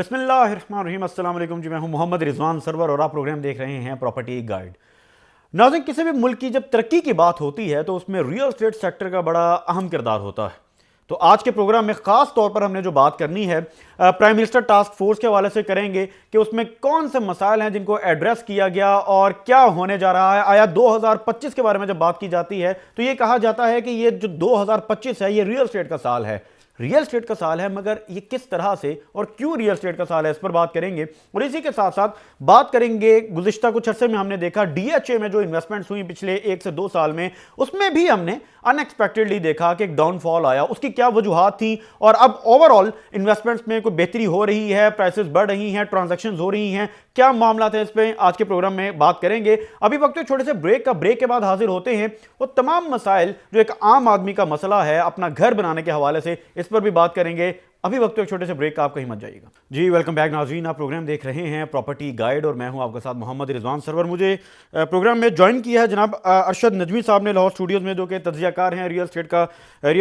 बिस्मिल्लाहिर्रहमानिर्रहीम। अस्सलाम वालेकुम जी, मैं हूं मोहम्मद रिजवान सरवर और आप प्रोग्राम देख रहे हैं प्रॉपर्टी गाइड। नाज़रीन, किसी भी मुल्क की जब तरक्की की बात होती है तो उसमें रियल एस्टेट सेक्टर का बड़ा अहम किरदार होता है। तो आज के प्रोग्राम में ख़ास तौर पर हमने जो बात करनी है प्राइम मिनिस्टर टास्क फोर्स के हवाले से करेंगे कि उसमें कौन से मसाइल हैं जिनको एड्रेस किया गया और क्या होने जा रहा है। आया 2025 के बारे में जब बात की जाती है तो ये कहा जाता है कि ये जो 2025 है ये रियल एस्टेट का साल है। रियल एस्टेट का साल है, मगर ये किस तरह से और क्यों रियल एस्टेट का साल है, इस पर बात करेंगे। और इसी के साथ साथ बात करेंगे गुज़िश्ता कुछ अरसे में हमने देखा डीएचए में जो इन्वेस्टमेंट्स हुई पिछले 1 से 2 साल में, उसमें भी हमने अनएक्सपेक्टेडली देखा कि एक डाउनफॉल आया। उसकी क्या वजूहात थी और अब ओवरऑल इन्वेस्टमेंट्स में कोई बेहतरी हो रही है, प्राइसेस बढ़ रही हैं, ट्रांजैक्शंस हो रही हैं, क्या मामला है, इस पर आज के प्रोग्राम में बात करेंगे। अभी वक्त एक छोटे से ब्रेक के बाद हाजिर होते हैं वो तमाम मसाइल जो एक आम आदमी का मसला है अपना घर बनाने के हवाले से, इस पर भी बात करेंगे। अभी वक्त एक छोटे से ब्रेक का, आप कहीं मत जाइएगा जी। वेलकम बैक नाज़रीन, आप प्रोग्राम देख रहे हैं प्रॉपर्टी गाइड और मैं हूं आपके साथ मोहम्मद रिजवान सरवर। मुझे प्रोग्राम में ज्वाइन किया है जनाब अरशद नजमी साहब ने लाहौर स्टूडियोज़ में, जो कि तज्ज़ियाकार हैं, रियल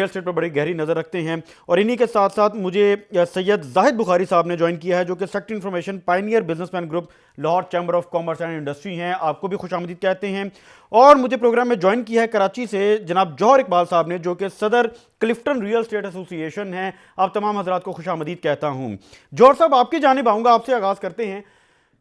एस्टेट पर बड़ी गहरी नज़र रखते हैं। और इन्हीं के साथ साथ मुझे सैयद जाहिद बुखारी साहब ने ज्वाइन किया है, जो कि sector information Pioneer businessman group Lahore chamber of commerce and industry हैं। आपको भी खुशामदीद कहते हैं। और मुझे प्रोग्राम में ज्वाइन किया है कराची से जनाब जौहर इकबाल साहब ने, जो कि सदर क्लिफ्टन रियल एस्टेट एसोसिएशन है। आप तमाम हजरात को खुशामदीद कहता हूं। जौहर साहब, आपकी जानिब आऊंगा, आपसे आगाज़ करते हैं।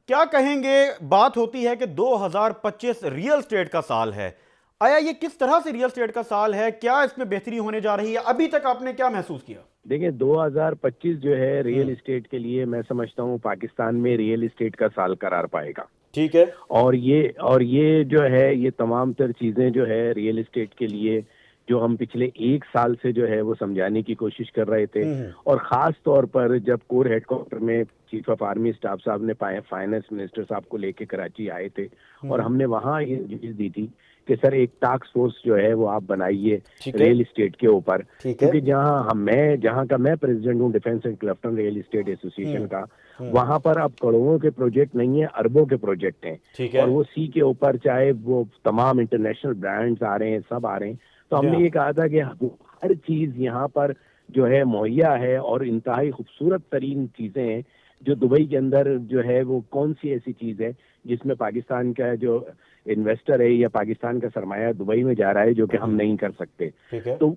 क्या कहेंगे, बात होती है कि 2025 रियल एस्टेट का साल है। आया ये किस तरह से रियल एस्टेट का साल है, क्या इसमें बेहतरी होने जा रही है, अभी तक आपने क्या महसूस किया? देखिए, 2025 जो है रियल एस्टेट के लिए मैं समझता हूँ पाकिस्तान में रियल एस्टेट का साल करार पाएगा। ठीक है। और ये जो है ये तमाम तर चीजें जो है रियल एस्टेट के लिए जो हम पिछले 1 साल से जो है वो समझाने की कोशिश कर रहे थे। और ख़ास तौर पर जब कोर हेडक्वार्टर में चीफ ऑफ आर्मी स्टाफ साहब ने फाइनेंस मिनिस्टर साहब को लेके कराची आए थे और हमने वहाँ ये चीज दी थी कि सर एक टास्क फोर्स जो है वो आप बनाइए रियल एस्टेट के ऊपर, क्योंकि जहाँ का मैं प्रेसिडेंट हूँ defence and Clifton real estate association का, वहाँ पर अब करोड़ों के प्रोजेक्ट नहीं है, अरबों के प्रोजेक्ट हैं। और वो सी के ऊपर चाहे वो तमाम इंटरनेशनल ब्रांड्स आ रहे हैं, सब आ रहे हैं। तो हमने ये कहा था कि हर चीज यहाँ पर जो है मुहैया है और इंतहाई खूबसूरत तरीन चीजें हैं। जो दुबई के अंदर जो है वो कौन सी ऐसी चीज है जिसमें पाकिस्तान का जो इन्वेस्टर है या पाकिस्तान का सरमाया दुबई में जा रहा है जो कि हम नहीं कर सकते। तो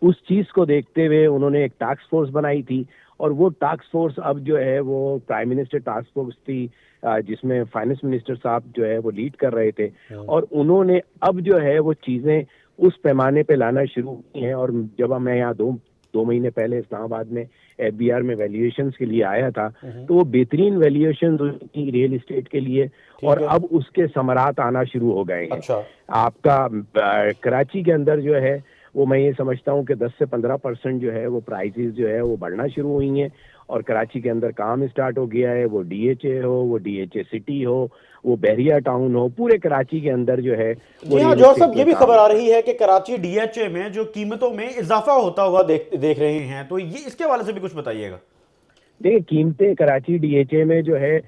उस चीज को देखते हुए उन्होंने एक टास्क फोर्स बनाई थी और वो टास्क फोर्स अब जो है वो प्राइम मिनिस्टर टास्क फोर्स थी, जिसमें फाइनेंस मिनिस्टर साहब जो है वो लीड कर रहे थे। और उन्होंने अब जो है वो चीजें उस पैमाने पे लाना शुरू की हैं। और जब मैं यहाँ दो महीने पहले इस्लामाबाद में एफबीआर में वैल्यूएशंस के लिए आया था तो वो बेहतरीन वैल्यूएशन रियल एस्टेट के लिए, और अब उसके समरात आना शुरू हो गए हैं। अच्छा। आपका कराची के अंदर जो है वो मैं ये समझता हूँ कि 10 से 15% जो है वो प्राइसेस जो है वो बढ़ना शुरू हुई हैं। और कराची के अंदर काम स्टार्ट हो गया है, वो डीएचए हो, वो डीएचए सिटी हो, वो बहरिया टाउन हो, पूरे कराची के अंदर जो है वो। हाँ जौहर साहब, ये भी खबर आ रही है कि कराची डीएचए में जो कीमतों में इजाफा होता हुआ देख रहे हैं, तो ये इसके हवाले से भी कुछ बताइएगा। देखिए, कीमतें कराची डीएचए में जो है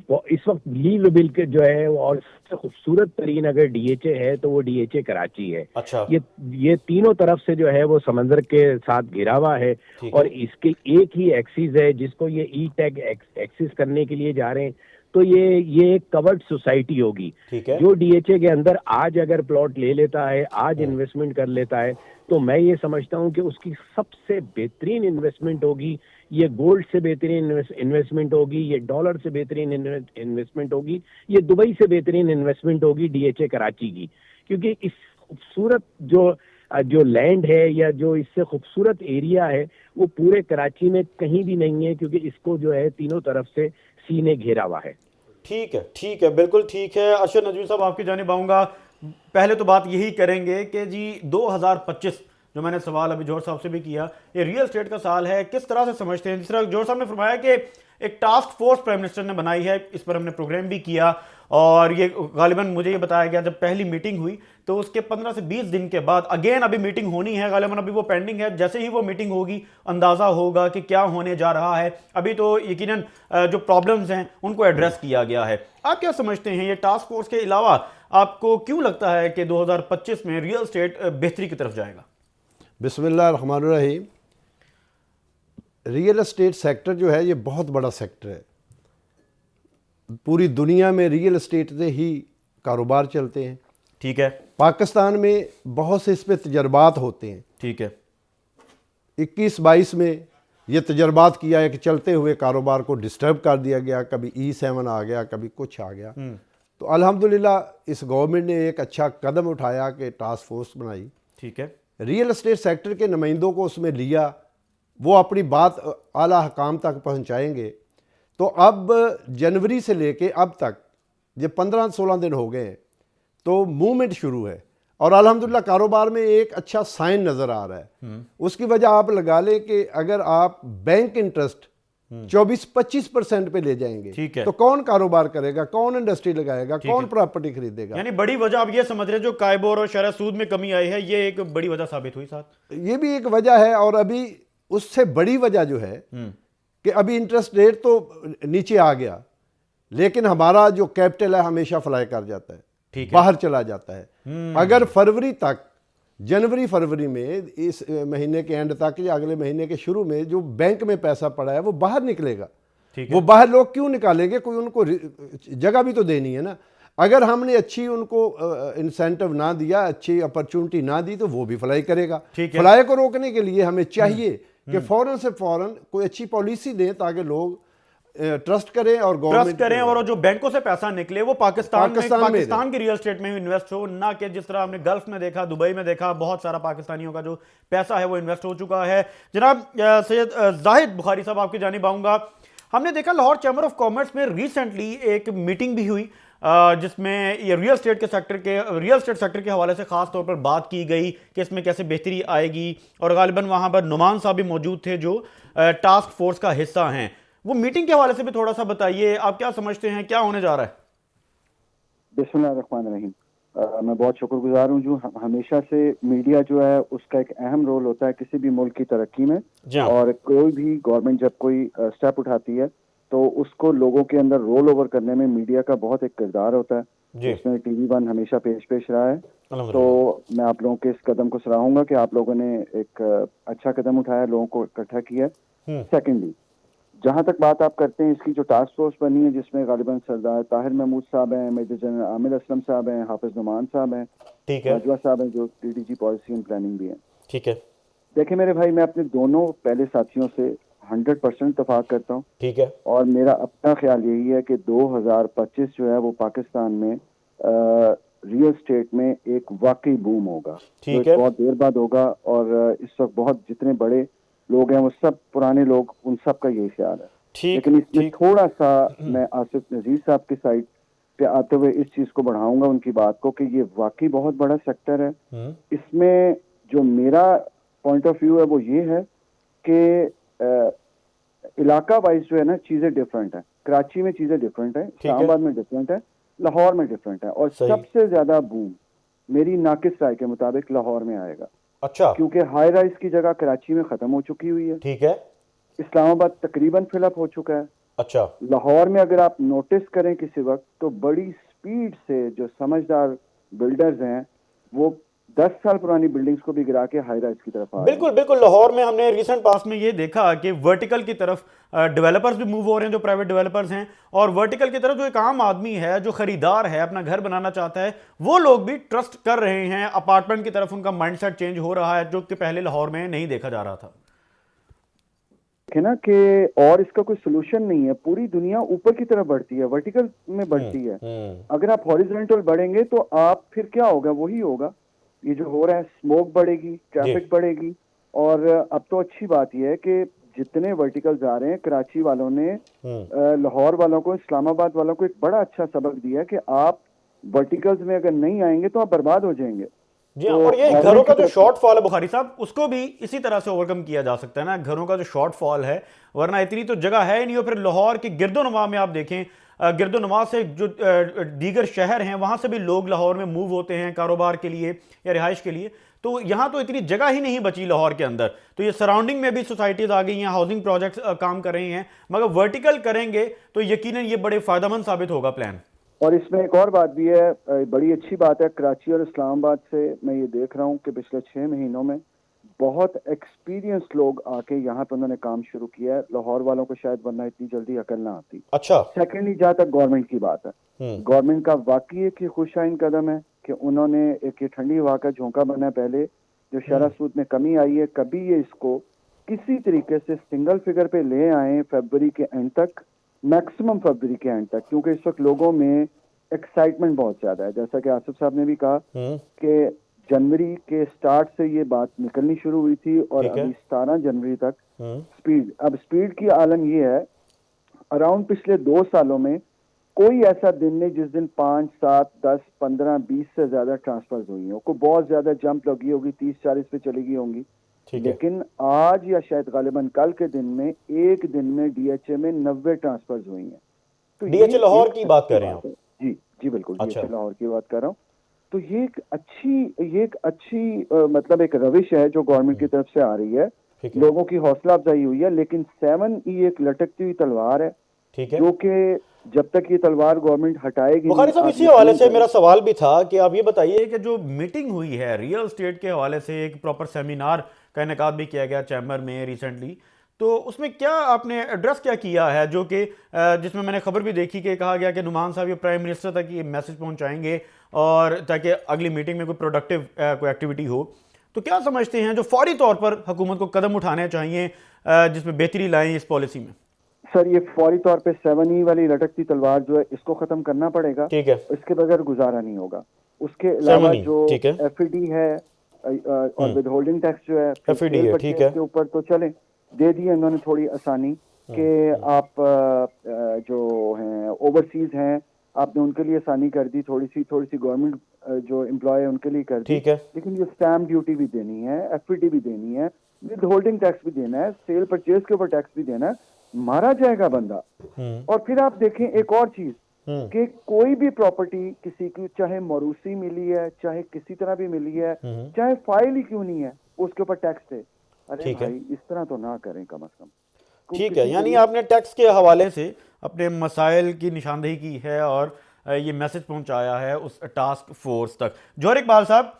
वो इस वक्त लीवेबल के जो है और सबसे खूबसूरत तरीन अगर डीएचए है तो वो डीएचए कराची है। अच्छा। ये तीनों तरफ से जो है वो समंदर के साथ घिरा हुआ है और इसके एक ही एक्सिस है जिसको ये ई टैग एक्सिस करने के लिए जा रहे हैं। तो ये एक कवर्ड सोसाइटी होगी। जो डीएचए के अंदर आज अगर प्लॉट ले लेता है, आज इन्वेस्टमेंट कर लेता है, तो मैं ये समझता हूँ कि उसकी सबसे बेहतरीन इन्वेस्टमेंट होगी। ये गोल्ड से बेहतरीन इन्वेस्टमेंट होगी, ये डॉलर से बेहतरीन इन्वेस्टमेंट होगी, ये दुबई से बेहतरीन इन्वेस्टमेंट होगी डीएचए कराची की। क्योंकि इस खूबसूरत जो लैंड है या जो इससे खूबसूरत एरिया है वो पूरे कराची में कहीं भी नहीं है, क्योंकि इसको जो है तीनों तरफ से सी ने घेरा हुआ है। ठीक है, बिल्कुल ठीक है। अरशद नजमी साहब, आपकी जानिब आऊँगा। पहले तो बात यही करेंगे कि जी 2025 जो मैंने सवाल अभी जौहर साहब से भी किया, ये रियल एस्टेट का साल है, किस तरह से समझते हैं? जिस तरह जौहर साहब ने फरमाया कि एक टास्क फोर्स प्राइम मिनिस्टर ने बनाई है, इस पर हमने प्रोग्राम भी किया और ये गालिबन मुझे ये बताया गया जब पहली मीटिंग हुई तो उसके 15 से 20 दिन के बाद अगेन अभी मीटिंग होनी है, गालिबन अभी वो पेंडिंग है। जैसे ही वो मीटिंग होगी अंदाज़ा होगा कि क्या होने जा रहा है। अभी तो यकीनन जो प्रॉब्लम्स हैं उनको एड्रेस किया गया है। आप क्या समझते हैं, ये टास्क फोर्स के अलावा आपको क्यों लगता है कि 2025 में रियल एस्टेट बेहतरी की तरफ जाएगा? बिस्मिल्लाहिर्रहमानिर्रहीम। रियल एस्टेट सेक्टर जो है ये बहुत बड़ा सेक्टर है। पूरी दुनिया में रियल एस्टेट से ही कारोबार चलते हैं। ठीक है। पाकिस्तान में बहुत से इस पे तजर्बात होते हैं। ठीक है। 21-22 में ये तजर्बात किया है कि चलते हुए कारोबार को डिस्टर्ब कर दिया गया, कभी E7 आ गया, कभी कुछ आ गया। तो अल्हम्दुलिल्लाह इस गवर्नमेंट ने एक अच्छा कदम उठाया कि टास्क फोर्स बनाई। ठीक है। रियल एस्टेट सेक्टर के नुमाइंदों को उसमें लिया, वो अपनी बात आला हकाम तक पहुंचाएंगे। तो अब जनवरी से लेके अब तक ये 15-16 दिन हो गए हैं, तो मूवमेंट शुरू है और अल्हम्दुलिल्लाह कारोबार में एक अच्छा साइन नज़र आ रहा है। उसकी वजह आप लगा लें कि अगर आप बैंक इंटरेस्ट 24-25% पे ले जाएंगे, ठीक है, तो कौन कारोबार करेगा, कौन इंडस्ट्री लगाएगा, कौन प्रॉपर्टी खरीदेगा। यानी बड़ी वजह आप ये समझ रहे हैं जो काइबोर और शरह सूद में कमी आई है, ये एक बड़ी वजह साबित हुई। साथ ये भी एक वजह है, और अभी उससे बड़ी वजह जो है कि अभी इंटरेस्ट रेट तो नीचे आ गया, लेकिन हमारा जो कैपिटल है हमेशा फ्लाई कर जाता है, बाहर चला जाता है। अगर फरवरी तक, जनवरी फरवरी में, इस महीने के एंड तक या अगले महीने के शुरू में जो बैंक में पैसा पड़ा है वो बाहर निकलेगा। वो बाहर लोग क्यों निकालेंगे, कोई उनको जगह भी तो देनी है ना। अगर हमने अच्छी उनको इंसेंटिव ना दिया, अच्छी अपॉर्चुनिटी ना दी, तो वो भी फ्लाई करेगा। फ्लाई को रोकने के लिए हमें चाहिए कि फौरन से फौरन कोई अच्छी पॉलिसी दें ताकि लोग ट्रस्ट करें और ट्रस्ट करें, और जो बैंकों से पैसा निकले वो पाकिस्तान की रियल एस्टेट में इन्वेस्ट हो, ना कि जिस तरह हमने गल्फ में देखा, दुबई में देखा, बहुत सारा पाकिस्तानियों का जो पैसा है वो इन्वेस्ट हो चुका है। जनाब सैयद जाहिद बुखारी साहब, आपकी जानिब आऊंगा। हमने देखा लाहौर चैम्बर ऑफ कॉमर्स में रिसेंटली एक मीटिंग भी हुई जिसमें ये रियल एस्टेट सेक्टर के हवाले से खास तौर पर बात की गई कि इसमें कैसे बेहतरी आएगी, और गालिबन वहां पर नुमान साहब भी मौजूद थे जो टास्क फोर्स का हिस्सा हैं। वो मीटिंग के हवाले से भी थोड़ा सा बताइए, आप क्या समझते हैं क्या होने जा रहा है? बिस्मिल्लाहिर्रहमानिर्रहीम। मैं बहुत शुक्रगुजार हूँ जो हमेशा से मीडिया जो है उसका एक अहम रोल होता है किसी भी मुल्क की तरक्की में, और कोई भी गवर्नमेंट जब कोई स्टेप उठाती है तो उसको लोगों के अंदर रोल ओवर करने में मीडिया का बहुत एक किरदार होता है, जिसमें TV1 हमेशा पेश रहा है। तो मैं आप लोगों के इस कदम को सराहूंगा कि आप लोगों ने एक अच्छा कदम उठाया, लोगों को इकट्ठा किया। सेकेंडली, जहां तक बात आप करते हैं इसकी, जो टास्क फोर्स बनी है जिसमें गालिबन सरदार ताहिर महमूद साहब हैं, मेजर जनरल आमिर असलम साहब हैं, हाफिज नुमान साहब हैं, राजवा साहब हैं जो DDG पॉलिसी एंड प्लानिंग भी हैं। ठीक है। देखिए मेरे भाई, मैं अपने दोनों पहले साथियों से 100% इत्तेफाक करता हूँ। ठीक है। और मेरा अपना ख्याल यही है कि 2025 जो है वो पाकिस्तान में रियल स्टेट में एक वाकई बूम होगा। ठीक है। बहुत देर बाद होगा, और इस वक्त बहुत जितने बड़े लोग हैं वो सब पुराने लोग, उन सब का यही ख्याल है। लेकिन इसमें थोड़ा सा मैं आसिफ नजीर साहब की साइड पे आते हुए इस चीज को बढ़ाऊंगा उनकी बात को कि ये वाकई बहुत बड़ा सेक्टर है। इसमें जो मेरा पॉइंट ऑफ व्यू है वो ये है कि इलाका वाइज जो है ना चीजें डिफरेंट है। कराची में चीजें डिफरेंट है, इस्लामाबाद में डिफरेंट है, लाहौर में डिफरेंट है, और सबसे ज्यादा बूम मेरी नाकिस राय के मुताबिक लाहौर में आएगा। अच्छा। क्योंकि हाई राइज की जगह कराची में खत्म हो चुकी हुई है। ठीक है। इस्लामाबाद तकरीबन फिलअप हो चुका है। अच्छा। लाहौर में अगर आप नोटिस करें किसी वक्त तो बड़ी स्पीड से जो समझदार बिल्डर्स हैं वो 10 साल पुरानी बिल्डिंग्स को भी गिरा के हाई राइज की तरफ आ रहे हैं। बिल्कुल लाहौर में हमने रिसेंट पास में ये देखा कि वर्टिकल की तरफ डेवलपर्स भी मूव हो रहे हैं, जो प्राइवेट डेवलपर्स हैं, और वर्टिकल की तरफ जो एक आम आदमी है जो खरीदार है अपना घर बनाना चाहता है, वो लोग भी ट्रस्ट कर रहे हैं अपार्टमेंट की तरफ। उनका माइंडसेट चेंज हो रहा है जो कि पहले लाहौर में नहीं देखा जा रहा था ना कि, और इसका कोई सोल्यूशन नहीं है। पूरी दुनिया ऊपर की तरफ बढ़ती है, वर्टिकल में बढ़ती है। अगर आप हॉरिजॉन्टल बढ़ेंगे तो आप फिर क्या होगा, वही होगा। ये जो हो रहा है, स्मोक बढ़ेगी, ट्रैफिक बढ़ेगी, और अब तो अच्छी बात यह है कि जितने वर्टिकल्स आ रहे हैं, कराची वालों ने लाहौर वालों को, इस्लामाबाद वालों को एक बड़ा अच्छा सबक दिया है कि आप वर्टिकल्स में अगर नहीं आएंगे तो आप बर्बाद हो जाएंगे। जी हाँ, और ये घरों का जो शॉर्टफॉल है बुखारी साहब, उसको भी इसी तरह से ओवरकम किया जा सकता है ना, घरों का जो शॉर्टफॉल है, वरना इतनी तो जगह है ही नहीं। और फिर लाहौर के गिरदोनुमा में आप देखें, गिरदोनुमा से जो दीगर शहर हैं वहां से भी लोग लाहौर में मूव होते हैं कारोबार के लिए या रिहाइश के लिए, तो यहाँ तो इतनी जगह ही नहीं बची लाहौर के अंदर। तो ये सराउंडिंग में भी सोसाइटीज आ गई हैं, हाउसिंग प्रोजेक्ट्स काम कर रही हैं, मगर वर्टिकल करेंगे तो यकीनन ये बड़े फायदेमंद साबित होगा प्लान। और इसमें एक और बात भी है, बड़ी अच्छी बात है, कराची और इस्लामाबाद से मैं ये देख रहा हूँ कि पिछले 6 महीनों में बहुत एक्सपीरियंस लोग आके यहाँ पे उन्होंने काम शुरू किया है। लाहौर वालों को शायद वरना इतनी जल्दी अकल ना आती। अच्छा। सेकेंडली, जहाँ तक गवर्नमेंट की बात है, गवर्नमेंट का वाकई एक खुशाइन कदम है कि उन्होंने एक ये ठंडी हवा का झोंका बना। पहले जो शरह सूद में कमी आई है, कभी ये इसको किसी तरीके से सिंगल फिगर पे ले आए फरवरी के एंड तक, मैक्सिमम फरवरी के एंड तक, क्योंकि इस वक्त लोगों में एक्साइटमेंट बहुत ज्यादा है। जैसा कि आसिफ साहब ने भी कहा कि जनवरी के स्टार्ट से ये बात निकलनी शुरू हुई थी और अभी 17 जनवरी तक स्पीड। अब स्पीड की आलम ये है, अराउंड पिछले 2 सालों में कोई ऐसा दिन नहीं जिस दिन 5, 7, 10, 15, 20 से ज्यादा ट्रांसफर्स हुई हो। कोई बहुत ज्यादा जंप लगी होगी, 30-40 पे चली गई होंगी, लेकिन आज या शायद गालिबन कल के दिन में एक दिन में डीएचए में 90 ट्रांसफर्स हुई हैं। तो डीएचए लाहौर की बात कर रहे हैं? जी जी बिल्कुल, अच्छा। डीएचए लाहौर की बात कर रहा हूँ। तो ये एक अच्छी मतलब एक रविश है जो गवर्नमेंट की तरफ से आ रही है, लोगों की हौसला अफजाई हुई है। लेकिन 7E एक लटकती हुई तलवार है, जो कि जब तक ये तलवार गवर्नमेंट हटाएगी। बुखारी साहब, इसी हवाले से मेरा सवाल भी था कि आप ये बताइए कि जो मीटिंग हुई है रियल एस्टेट के हवाले से, एक प्रॉपर सेमिनार का इनेकाद भी किया गया चैम्बर में रिसेंटली, तो उसमें क्या आपने एड्रेस क्या किया है, जो कि जिसमें मैंने खबर भी देखी कि कहा गया कि नुमान साहब ये प्राइम मिनिस्टर तक ये मैसेज पहुंचाएंगे और ताकि अगली मीटिंग में कोई प्रोडक्टिव कोई एक्टिविटी हो। तो क्या समझते हैं जो फौरी तौर पर हुकूमत को कदम उठाने चाहिए जिसमें बेहतरी लाएं इस पॉलिसी में? सर, ये फौरी तौर पे 7E वाली लटकती तलवार जो है, इसको खत्म करना पड़ेगा। ठीक है, इसके बगैर गुजारा नहीं होगा। उसके अलावा जो एफईडी है और विद होल्डिंग टैक्स जो है, एफईडी है, ठीक है, के ऊपर तो चले दे दिए इन्होंने थोड़ी आसानी कि आप जो हैं ओवरसीज हैं, आपने उनके लिए आसानी कर दी, थोड़ी सी गवर्नमेंट जो एम्प्लॉय है उनके लिए कर दी। लेकिन ये स्टैम्प ड्यूटी भी देनी है, एफईडी भी देनी है, विद होल्डिंग टैक्स भी देना है, सेल परचेज के ऊपर टैक्स भी देना है, मारा जाएगा बंदा। और फिर आप देखें एक और चीज कि कोई भी प्रॉपर्टी किसी की, चाहे मरूसी मिली है, चाहे किसी तरह भी मिली है, चाहे फाइल ही क्यों नहीं है, उसके ऊपर टैक्स है। अरे भाई, इस तरह तो ना करें कम से कम। ठीक है, यानी आपने टैक्स के हवाले से अपने मसाइल की निशानदेही की है और ये मैसेज पहुंचाया है उस टास्क फोर्स तक। जौहर इकबाल साहब,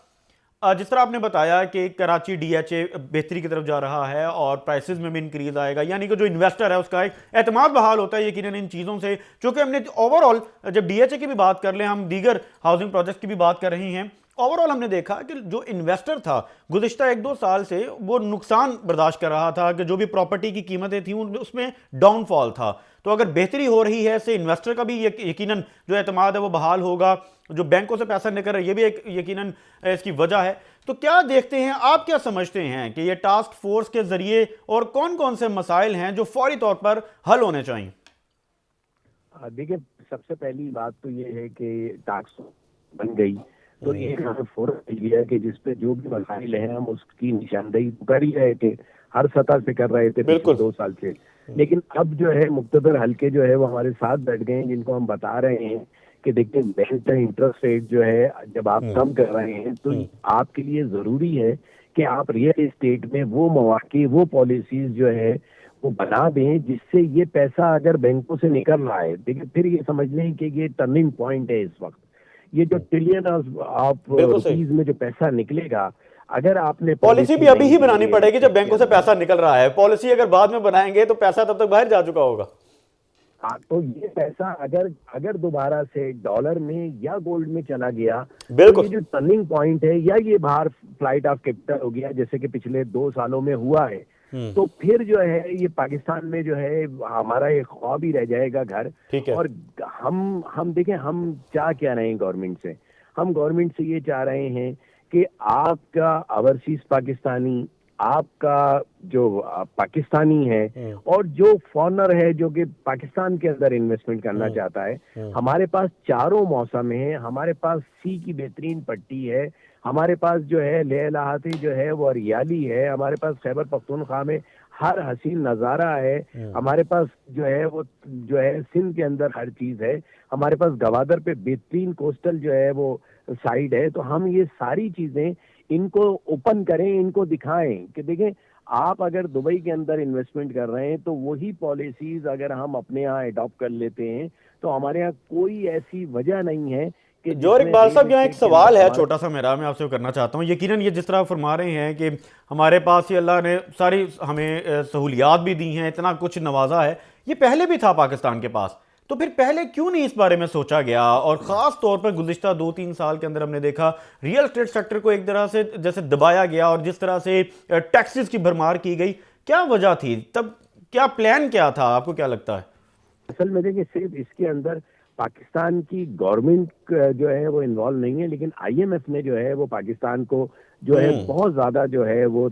जिस तरह आपने बताया कि कराची डीएचए बेहतरी की तरफ जा रहा है और प्राइसेस में भी इंक्रीज आएगा, यानी कि जो इन्वेस्टर है उसका एक एतमाद बहाल होता है यकीनन इन चीज़ों से। चूँकि हमने ओवरऑल जब डीएचए की भी बात कर लें, हम दीगर हाउसिंग प्रोजेक्ट की भी बात कर रहे हैं, ओवरऑल हमने देखा कि जो इन्वेस्टर था गुज़िश्ता 1-2 साल से वो नुकसान बर्दाश्त कर रहा था, कि जो भी प्रॉपर्टी की कीमतें थी उसमें डाउनफॉल था। तो अगर बेहतरी हो रही है इससे इन्वेस्टर का भी यकीनन जो एतमाद है वो बहाल होगा, जो बैंकों से पैसा निकल रहा है ये भी एक यकीनन इसकी वजह है। तो क्या देखते हैं आप, क्या समझते हैं कि ये टास्क फोर्स के जरिए और कौन कौन से मसाइल हैं जो फौरी तौर पर हल होने चाहिए? देखिए, सबसे पहली बात तो ये है कि टास्क बन गई तो ये फौरन लिया कि जिसपे जो भी मसाइल हैं हम उसकी निशानदेही कर ही रहे थे, हर सतह पे कर रहे थे पिछले 2 साल से। लेकिन अब जो है मुख्तदर हल्के जो है वो हमारे साथ बैठ गए हैं, जिनको हम बता रहे हैं कि देखिए बैंक का इंटरेस्ट रेट जो है जब आप कम कर रहे हैं तो आपके लिए जरूरी है कि आप रियल एस्टेट में वो मौके, वो पॉलिसीज जो है वो बना दें जिससे ये पैसा अगर बैंकों से निकल रहा है, देखिए फिर ये समझ लें कि ये टर्निंग पॉइंट है इस वक्त। ये जो ट्रिलियन ऑफ रुपीज में जो पैसा निकलेगा, अगर आपने पॉलिसी भी अभी ही बनानी पड़ेगी जब बैंकों से पैसा निकल रहा है। पॉलिसी अगर बाद में बनाएंगे तो पैसा तब तक बाहर जा चुका होगा। तो ये पैसा अगर दोबारा से डॉलर में या गोल्ड में चला गया, बिल्कुल, तो ये जो टर्निंग पॉइंट है या ये बाहर फ्लाइट ऑफ कैपिटल हो गया जैसे कि पिछले 2 सालों में हुआ है, तो फिर जो है ये पाकिस्तान में जो है हमारा एक ख्वाब ही रह जाएगा घर। और हम देखें हम चाह क्या रहे हैं गवर्नमेंट से, हम गवर्नमेंट से ये चाह रहे हैं कि आपका ओवरसीज पाकिस्तानी, आपका जो पाकिस्तानी है और जो फॉरेनर है जो कि पाकिस्तान के अंदर इन्वेस्टमेंट करना चाहता है, हमारे पास चारों मौसम है, हमारे पास सी की बेहतरीन पट्टी है, हमारे पास जो है लेह लहाती जो है वो हरियाली है, हमारे पास खैबर पख्तूनख्वा में हर हसीन नज़ारा है, हमारे पास जो है वो जो है सिंध के अंदर हर चीज़ है, हमारे पास गवादर पे बेहतरीन कोस्टल जो है वो साइड है। तो हम ये सारी चीज़ें इनको ओपन करें, इनको दिखाएं कि देखें आप अगर दुबई के अंदर इन्वेस्टमेंट कर रहे हैं तो वही पॉलिसीज अगर हम अपने यहाँ अडॉप्ट कर लेते हैं तो हमारे यहाँ कोई ऐसी वजह नहीं है जोहर इकबाल साहब, यहाँ एक सवाल है छोटा सा मेरा, मैं आपसे करना चाहता हूँ। यकीनन ये जिस तरह आप फरमा रहे हैं कि हमारे पास ये अल्लाह ने सारी हमें सहूलियात भी दी हैं, इतना कुछ नवाजा है, ये पहले भी था पाकिस्तान के पास, तो फिर पहले क्यों नहीं इस बारे में सोचा गया? और ख़ास तौर पर गुज़िश्ता 2-3 साल के अंदर हमने देखा रियल एस्टेट सेक्टर को एक तरह से जैसे दबाया गया और जिस तरह से टैक्सेस की भरमार की गई, क्या वजह थी तब? क्या प्लान क्या था, आपको क्या लगता है? असल में देखिए, सिर्फ इसके अंदर पाकिस्तान की गवर्नमेंट जो है वो इन्वॉल्व नहीं है, लेकिन आईएमएफ ने जो है वो पाकिस्तान को जो है बहुत ज्यादा जो है वो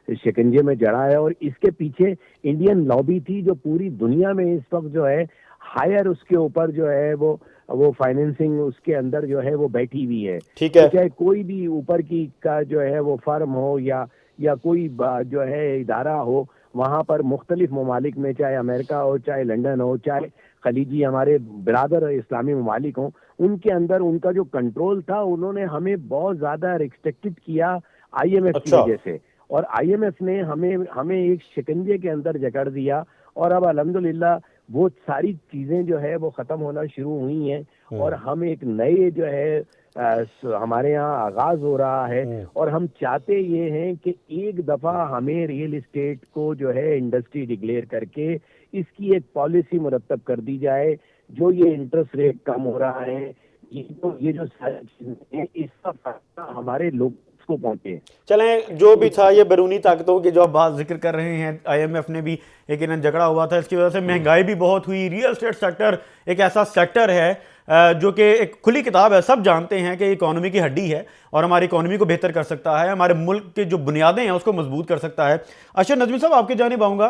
शिकंजे में जड़ा है। और इसके पीछे इंडियन लॉबी थी जो पूरी दुनिया में इस वक्त जो है हायर उसके ऊपर जो है वो फाइनेंसिंग उसके अंदर जो है वो बैठी हुई है। ठीक है। तो चाहे कोई भी ऊपर की का जो है वो फर्म हो या कोई जो है इदारा हो, वहां पर मुख्तलिफ ममालिक में, चाहे अमेरिका हो, चाहे लंदन हो, चाहे खलीजी हमारे बिरादर इस्लामी ममालिक हों, उनके अंदर उनका जो कंट्रोल था, उन्होंने हमें बहुत ज्यादा रिस्ट्रिक्टेड किया आईएमएफ की वजह से। और आईएमएफ ने हमें एक शिकंजे के अंदर जकड़ दिया। और अब अल्हम्दुलिल्लाह वो सारी चीजें जो है वो खत्म होना शुरू हुई हैं और हम एक नए जो है हमारे यहाँ आगाज हो रहा है। और हम चाहते ये हैं कि एक दफा हमें रियल एस्टेट को जो है इंडस्ट्री डिक्लेयर करके इसकी एक पॉलिसी मुरतब कर दी जाए। जो ये इंटरेस्ट रेट कम हो रहा है, ये जो सारी चीजें हैं, इसका फायदा हमारे लोग को पहुंचे। चलें, जो भी था ये बैरूनी ताकतों की जो आप बात जिक्र कर रहे हैं, आईएमएफ ने भी एक झगड़ा हुआ था, इसकी वजह से महंगाई भी बहुत हुई। रियल एस्टेट सेक्टर एक ऐसा सेक्टर है जो कि एक खुली किताब है, सब जानते हैं कि इकोनॉमी की हड्डी है और हमारी इकोनॉमी को बेहतर कर सकता है, हमारे मुल्क के जो बुनियादें हैं उसको मजबूत कर सकता है। अच्छा नजमी साहब, आपकी जानिब आऊँगा,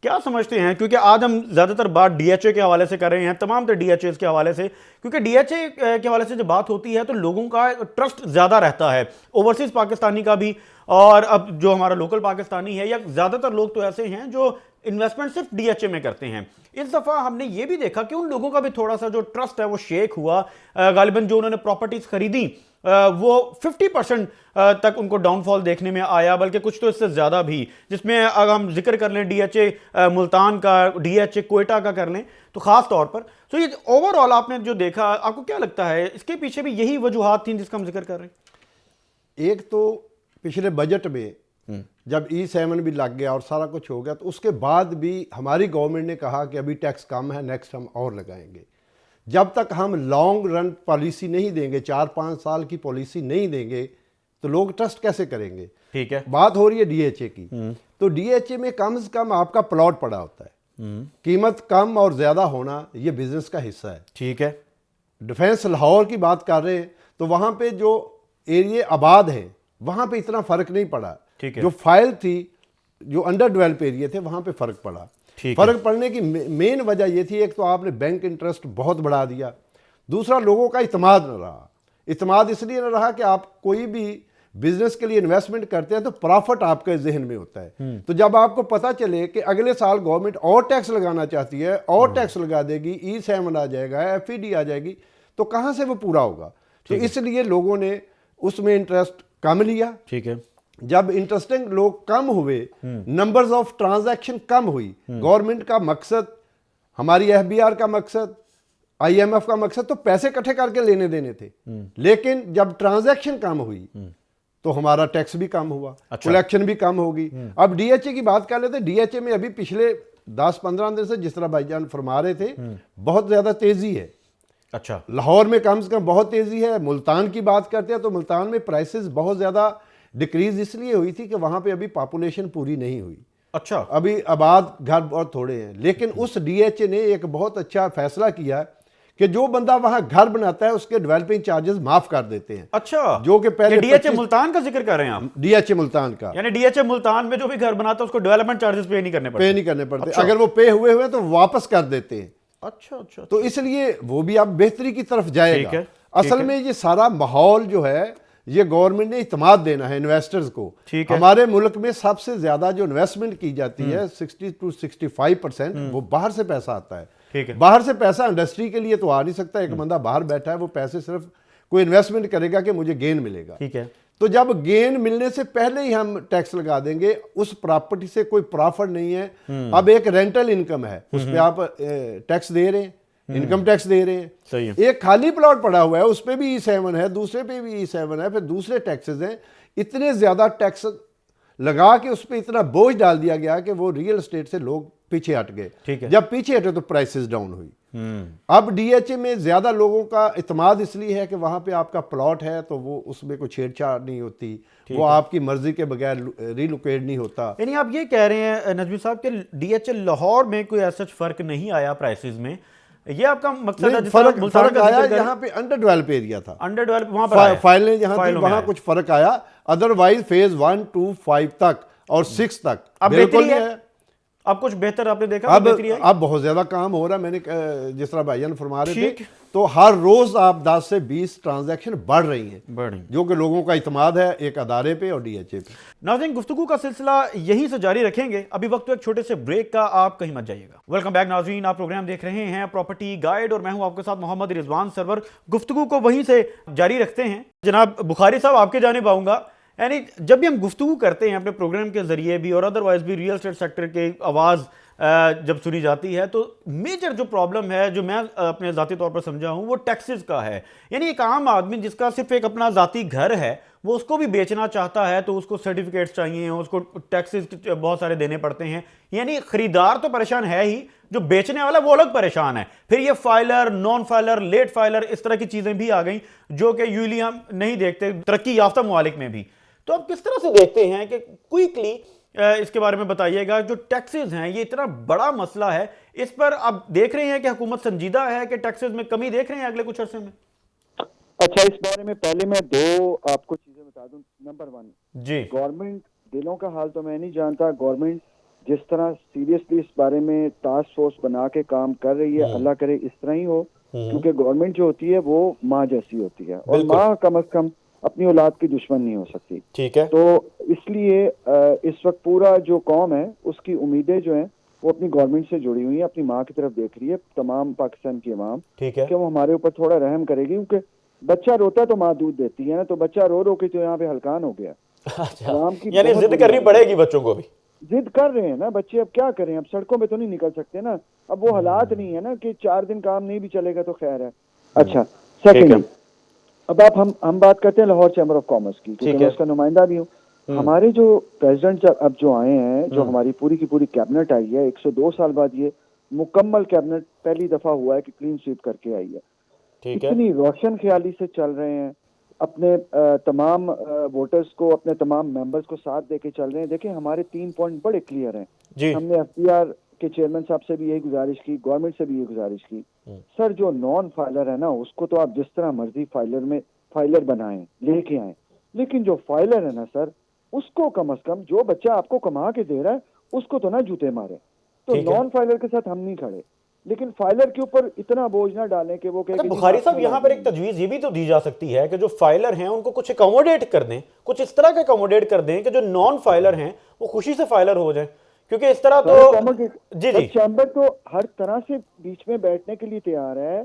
क्या समझते हैं, क्योंकि आज हम ज़्यादातर बात डीएचए के हवाले से कर रहे हैं, तमाम तरह डीएचए के हवाले से, क्योंकि डीएचए के हवाले से जब बात होती है तो लोगों का ट्रस्ट ज़्यादा रहता है, ओवरसीज़ पाकिस्तानी का भी, और अब जो हमारा लोकल पाकिस्तानी है, या ज़्यादातर लोग तो ऐसे हैं जो इन्वेस्टमेंट सिर्फ डीएचए में करते हैं। इस दफ़ा हमने ये भी देखा कि उन लोगों का भी थोड़ा सा जो ट्रस्ट है वो शेक हुआ। गालिबन जो उन्होंने प्रॉपर्टीज़ खरीदी वो 50% तक उनको डाउनफॉल देखने में आया, बल्कि कुछ तो इससे ज़्यादा भी, जिसमें अगर हम जिक्र कर लें डीएचए मुल्तान का, डीएचए कोयटा का कर लें तो ख़ास तौर पर। तो ये ओवरऑल आपने जो देखा, आपको क्या लगता है इसके पीछे भी यही वजूहात थी जिसका हम जिक्र कर रहे हैं? एक तो पिछले बजट में जब E7 भी लग गया और सारा कुछ हो गया, तो उसके बाद भी हमारी गवर्नमेंट ने कहा कि अभी टैक्स कम है, नेक्स्ट हम और लगाएंगे। जब तक हम लॉन्ग रन पॉलिसी नहीं देंगे, 4-5 साल की पॉलिसी नहीं देंगे, तो लोग ट्रस्ट कैसे करेंगे? ठीक है। बात हो रही है डीएचए की, तो डीएचए में कम से कम आपका प्लॉट पड़ा होता है, कीमत कम और ज्यादा होना ये बिजनेस का हिस्सा है। ठीक है। डिफेंस लाहौर की बात कर रहे हैं तो वहां पे जो एरिया आबाद है वहां पे इतना फर्क नहीं पड़ा। ठीक है। जो फाइल थी, जो अंडर डेवलप एरिया थे, वहां पे फर्क पड़ा। फर्क पड़ने की मेन वजह ये थी, एक तो आपने बैंक इंटरेस्ट बहुत बढ़ा दिया, दूसरा लोगों का इत्मीनान न रहा। इत्मीनान इसलिए न रहा कि आप कोई भी बिजनेस के लिए इन्वेस्टमेंट करते हैं तो प्रॉफिट आपके जहन में होता है। तो जब आपको पता चले कि अगले साल गवर्नमेंट और टैक्स लगाना चाहती है, और टैक्स लगा देगी, E7 आ जाएगा, FED आ जाएगी, तो कहां से वो पूरा होगा? तो इसलिए लोगों ने उसमें इंटरेस्ट कम लिया। ठीक है। जब इंटरेस्टिंग लोग कम हुए, नंबर्स ऑफ ट्रांजैक्शन कम हुई, गवर्नमेंट का मकसद, हमारी FBR का मकसद, IMF का मकसद तो पैसे इकट्ठे करके लेने देने थे, लेकिन जब ट्रांजैक्शन कम हुई तो हमारा टैक्स भी कम हुआ। अच्छा। कलेक्शन भी कम होगी। अब डीएचए की बात कर लेते, डीएचए में अभी पिछले 10-15 दिन से जिस तरह भाईजान फरमा रहे थे, बहुत ज्यादा तेजी है। अच्छा। लाहौर में कम से कम बहुत तेजी है। मुल्तान की बात करते हैं तो मुल्तान में प्राइसेस बहुत ज्यादा डिक्रीज इसलिए हुई थी कि वहां पे अभी पॉपुलेशन पूरी नहीं हुई। अच्छा। अभी आबाद घर बहुत थोड़े हैं, लेकिन उस डीएचए ने एक बहुत अच्छा फैसला किया कि जो बंदा वहां घर बनाता है उसके डेवलपिंग चार्जेस माफ कर देते हैं। अच्छा। जो कि पहले डीएचए मुल्तान का जिक्र कर रहे हैं आप? डीएचए मुल्तान का, यानी डीएचए मुल्तान में जो भी घर बनाता है उसको डेवलपमेंट चार्जेस पे नहीं करने पड़ते। अच्छा। अगर वो पे हुए तो वापस कर देते हैं। अच्छा। अच्छा। तो इसलिए वो भी अब बेहतरी की तरफ जाएगा। ठीक है। असल में ये सारा माहौल जो है, ये गवर्नमेंट ने इत्मीनान देना है इन्वेस्टर्स को। ठीक है। हमारे मुल्क में सबसे ज्यादा जो इन्वेस्टमेंट की जाती है 60 to 65% वो बाहर से पैसा आता है। ठीक है। बाहर से पैसा इंडस्ट्री के लिए तो आ नहीं सकता। एक बंदा बाहर बैठा है, वो पैसे सिर्फ कोई इन्वेस्टमेंट करेगा कि मुझे गेन मिलेगा। ठीक है। तो जब गेन मिलने से पहले ही हम टैक्स लगा देंगे, उस प्रॉपर्टी से कोई प्रॉफिट नहीं है। अब एक रेंटल इनकम है, उस पर आप टैक्स दे रहे हैं, इनकम टैक्स दे रहे हैं। सही है। एक खाली प्लॉट पड़ा हुआ है, उस पे भी E7 है, दूसरे पे भी E7 है, फिर दूसरे टैक्सेस हैं। इतने ज्यादा टैक्स लगा के उस पर इतना बोझ डाल दिया गया कि वो रियल एस्टेट से लोग पीछे हट गए। ठीक है। जब पीछे हटे तो प्राइसेस डाउन हुई। अब DHA में ज्यादा लोगों का इत्मीनान इसलिए है कि वहां पे आपका प्लॉट है तो वो उसमें कोई छेड़छाड़ नहीं होती, वो आपकी मर्जी के बगैर रिलोकेट नहीं होता। यानी आप ये कह रहे हैं नजमी साहब कि DHA लाहौर में कोई ऐसा फर्क नहीं आया प्राइसेस में, ये आपका मकसद है? फर्क आया, यहाँ पे अंडर डेवलप एरिया था, अंडर डेवलप वहां पर फाइलें जहां थी वहां कुछ फर्क आया, अदरवाइज फेज 1 2 5 तक और 6 तक अब बिल्कुल बेहतरी है। अब कुछ बेहतर आपने देखा? अब बहुत ज्यादा काम हो रहा है। मैंने जिस तरह भाईजान फरमा रहे थे, तो हर रोज आप 10 से 20 ट्रांजैक्शन बढ़ रही हैं, जो कि लोगों का इत्मीनान है एक अदारे पे और DHA पे। नाज़रीन, गुफ्तगू का सिलसिला यहीं से जारी रखेंगे। अभी वक्त एक छोटे से ब्रेक का, आप कहीं मत जाइएगा। वेलकम बैक नाज़रीन, आप प्रोग्राम देख रहे हैं प्रॉपर्टी गाइड और मैं हूं आपके साथ मोहम्मद रिजवान सरवर। गुफ्तगू को वहीं से जारी रखते हैं। जनाब बुखारी साहब, आपके जानिब आऊंगा। यानी जब भी हम गुफ्तगू करते हैं अपने प्रोग्राम के जरिए भी और अदरवाइज भी रियल एस्टेट सेक्टर की आवाज़ जब सुनी जाती है, तो मेजर जो प्रॉब्लम है जो मैं अपने ज़ाती तौर पर समझा हूँ वो टैक्सेस का है। यानी एक आम आदमी जिसका सिर्फ एक अपना ज़ाती घर है, वो उसको भी बेचना चाहता है तो उसको सर्टिफिकेट्स चाहिए, उसको टैक्सेस बहुत सारे देने पड़ते हैं। यानी खरीदार तो परेशान है ही, जो बेचने वाला वो अलग परेशान है। फिर ये filer, non filer, late filer, इस तरह की चीज़ें भी आ गई जो कि यूजली हम नहीं देखते तरक्की याफ्ता ममालिक में भी। तो आप किस तरह से देखते हैं कि क्विकली इसके बारे में बताइएगा, जो टैक्सेस हैं ये इतना बड़ा मसला है, इस पर आप देख रहे हैं कि हुकूमत संजीदा है कि टैक्सेस में कमी देख रहे हैं अगले कुछ अरसे में? अच्छा, इस बारे में पहले मैं दो आपको चीजें बता दूं। नंबर 1 जी, गवर्नमेंट, दिलों का हाल तो मैं नहीं जानता, गवर्नमेंट जिस तरह सीरियसली इस बारे में टास्क फोर्स बना के काम कर रही है, अल्लाह करे इस तरह ही हो, क्योंकि गवर्नमेंट जो होती है वो माँ जैसी होती है और माँ कम से कम अपनी औलाद की दुश्मन नहीं हो सकती। ठीक है। तो इसलिए इस वक्त पूरा जो कौम है उसकी उम्मीदें जो हैं वो अपनी गवर्नमेंट से जुड़ी हुई है, अपनी माँ की तरफ देख रही है, तमाम पाकिस्तान की अवाम, ठीक है, कि वो हमारे ऊपर थोड़ा रहम करेगी, क्योंकि बच्चा रोता तो माँ दूध देती है ना, तो बच्चा रो रो के तो यहाँ पे हलकान हो गया। यानी जिद करनी पड़ेगी बच्चों को भी। जिद कर रहे हैं ना बच्चे, अब क्या करें, अब सड़कों पे तो नहीं निकल सकते ना, अब वो हालात नहीं है ना कि 4 दिन काम नहीं भी चलेगा तो खैर है। अच्छा, सेकेंडली अब हम बात करते हैं लाहौर चैम्बर ऑफ कॉमर्स की, क्योंकि मैं उसका नुमाइंदा भी हूँ। हमारे जो प्रेसिडेंट अब जो आए हैं, जो हमारी पूरी की पूरी कैबिनेट आई है, 102 साल बाद ये मुकम्मल कैबिनेट पहली दफा हुआ है कि क्लीन स्वीप करके आई है। इतनी रोशन ख्याली से चल रहे हैं, अपने तमाम वोटर्स को, अपने तमाम मेंबर्स को साथ देके चल रहे हैं। देखिए हमारे 3 पॉइंट बड़े क्लियर हैं। हमने FPR के चेयरमैन साहब से भी यही गुजारिश की, गवर्नमेंट से भी यही गुजारिश की, सर जो नॉन फाइलर है ना उसको तो आप जिस तरह मर्जी फाइलर बनाएं, लेके आए, लेकिन जो फाइलर है ना सर, उसको कम से कम जो बच्चा आपको कमा के दे रहा है उसको तो ना जूते मारे। तो नॉन फाइलर के साथ हम नहीं खड़े, लेकिन फाइलर के ऊपर इतना बोझ ना डालें कि वो कहे। बुखारी साहब, यहाँ पर एक तजवीज ये भी तो दी जा सकती है कि जो फाइलर हैं उनको कुछ अकोमोडेट कर दें, कुछ इस तरह का अकोमोडेट कर दें कि जो नॉन फाइलर हैं वो खुशी से फाइलर हो जाएं, क्योंकि इस तरह तो जी चैम्बर तो हर तरह से बीच में बैठने के लिए तैयार है।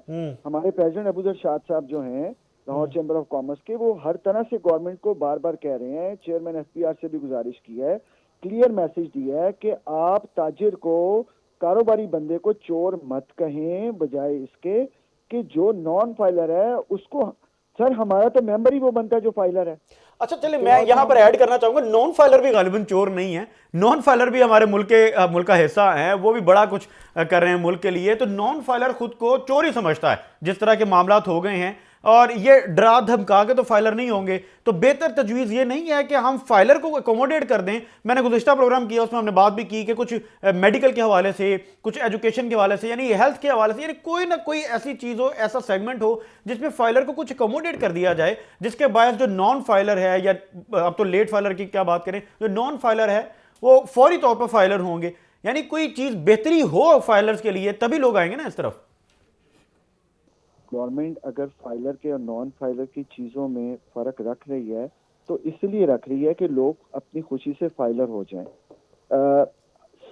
हमारे प्रेसिडेंट अबूजर शाद साहब जो हैं लाहौर चैम्बर ऑफ कॉमर्स के, वो हर तरह से गवर्नमेंट को बार बार कह रहे हैं, चेयरमैन FPR से भी गुजारिश की है, क्लियर मैसेज दिया है कि आप ताजिर को, कारोबारी बंदे को चोर मत कहें, बजाय इसके कि जो नॉन फाइलर है उसको, सर हमारा तो मेंबर ही वो बनता है जो फाइलर है। अच्छा चलिए, मैं यहां पर ऐड करना चाहूंगा, नॉन फाइलर भी गालिबन चोर नहीं है, नॉन फाइलर भी हमारे मुल्क का हिस्सा है, वो भी बड़ा कुछ कर रहे हैं मुल्क के लिए। तो नॉन फाइलर खुद को चोर ही समझता है जिस तरह के मामलात हो गए हैं, और ये डरा धमका के तो फाइलर नहीं होंगे। तो बेहतर तजवीज़ ये नहीं है कि हम फाइलर को अकोमोडेट कर दें। मैंने गुज़िश्ता प्रोग्राम किया, उसमें हमने बात भी की कि कुछ मेडिकल के हवाले से, कुछ एजुकेशन के हवाले से, यानी हेल्थ के हवाले से, यानी कोई ना कोई ऐसी चीज़ हो, ऐसा सेगमेंट हो जिसमें फाइलर को कुछ अकोमोडेट कर दिया जाए, जिसके बायस जो नॉन फाइलर है, या अब तो लेट फाइलर की क्या बात करें, जो नॉन फाइलर है वो फौरी तौर पर फाइलर होंगे। यानी कोई चीज़ बेहतरी हो फाइलर्स के लिए, तभी लोग आएंगे ना इस तरफ। गवर्नमेंट अगर फाइलर के और नॉन फाइलर की चीज़ों में फ़र्क रख रही है तो इसलिए रख रही है कि लोग अपनी खुशी से फाइलर हो जाएं।